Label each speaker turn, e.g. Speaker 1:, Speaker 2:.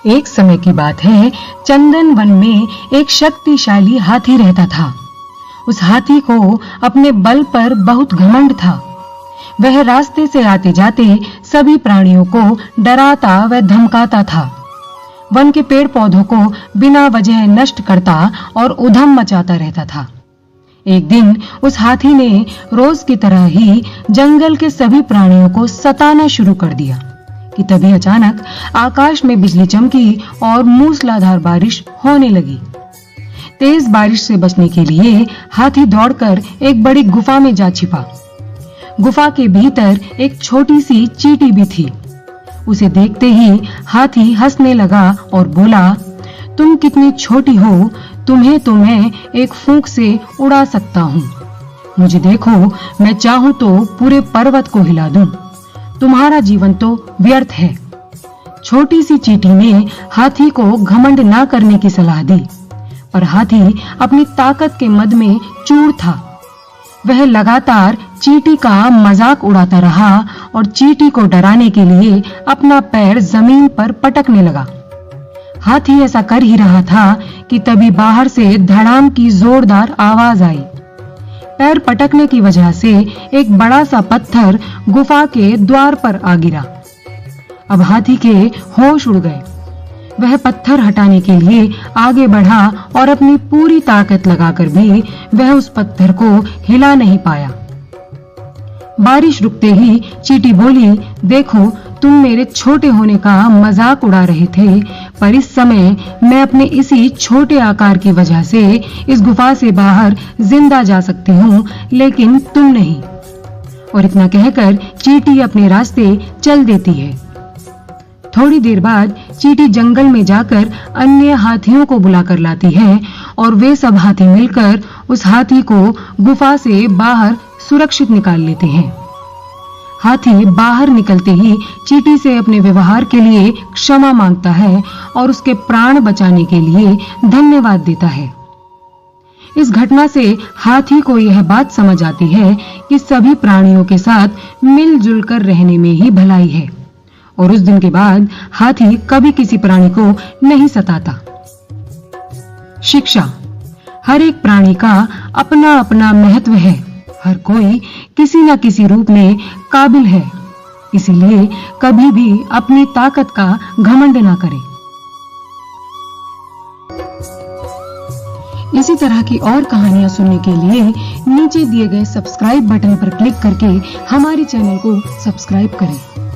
Speaker 1: एक समय की बात है, चंदन वन में एक शक्तिशाली हाथी रहता था। उस हाथी को अपने बल पर बहुत घमंड था। वह रास्ते से आते जाते सभी प्राणियों को डराता व धमकाता था। वन के पेड़ पौधों को बिना वजह नष्ट करता और उधम मचाता रहता था। एक दिन उस हाथी ने रोज की तरह ही जंगल के सभी प्राणियों को सताना शुरू कर दिया कि तभी अचानक आकाश में बिजली चमकी और मूसलाधार बारिश होने लगी। तेज बारिश से बचने के लिए हाथी दौड़कर एक बड़ी गुफा में जा छिपा। गुफा के भीतर एक छोटी सी चींटी भी थी। उसे देखते ही हाथी हंसने लगा और बोला, तुम कितनी छोटी हो, तुम्हें तो मैं एक फूंक से उड़ा सकता हूँ। मुझे देखो, मैं चाहूं तो पूरे पर्वत को हिला दूं। तुम्हारा जीवन तो व्यर्थ है। छोटी सी चींटी ने हाथी को घमंड ना करने की सलाह दी, पर हाथी अपनी ताकत के मद में चूर था। वह लगातार चींटी का मजाक उड़ाता रहा और चींटी को डराने के लिए अपना पैर जमीन पर पटकने लगा। हाथी ऐसा कर ही रहा था कि तभी बाहर से धड़ाम की जोरदार आवाज आई। पैर पटकने की वजह से एक बड़ा सा पत्थर गुफा के द्वार पर आ गिरा। अब हाथी के होश उड़ गए। वह पत्थर हटाने के लिए आगे बढ़ा और अपनी पूरी ताकत लगाकर भी वह उस पत्थर को हिला नहीं पाया। बारिश रुकते ही चींटी बोली, देखो, तुम मेरे छोटे होने का मजाक उड़ा रहे थे, पर इस समय मैं अपने इसी छोटे आकार की वजह से इस गुफा से बाहर जिंदा जा सकती हूँ, लेकिन तुम नहीं। और इतना कहकर चींटी अपने रास्ते चल देती है। थोड़ी देर बाद चींटी जंगल में जाकर अन्य हाथियों को बुलाकर लाती है और वे सब हाथी मिलकर उस हाथी को गुफा से बाहर सुरक्षित निकाल लेते हैं। हाथी बाहर निकलते ही चींटी से अपने व्यवहार के लिए क्षमा मांगता है और उसके प्राण बचाने के लिए धन्यवाद देता है। इस घटना से हाथी को यह बात समझ आती है कि सभी प्राणियों के साथ मिलजुल कर रहने में ही भलाई है, और उस दिन के बाद हाथी कभी किसी प्राणी को नहीं सताता। शिक्षा। हर एक प्राणी का अपना अपना महत्व है। हर कोई किसी न किसी रूप में काबिल है, इसीलिए कभी भी अपनी ताकत का घमंड ना करें। इसी तरह की और कहानियां सुनने के लिए नीचे दिए गए सब्सक्राइब बटन पर क्लिक करके हमारे चैनल को सब्सक्राइब करें।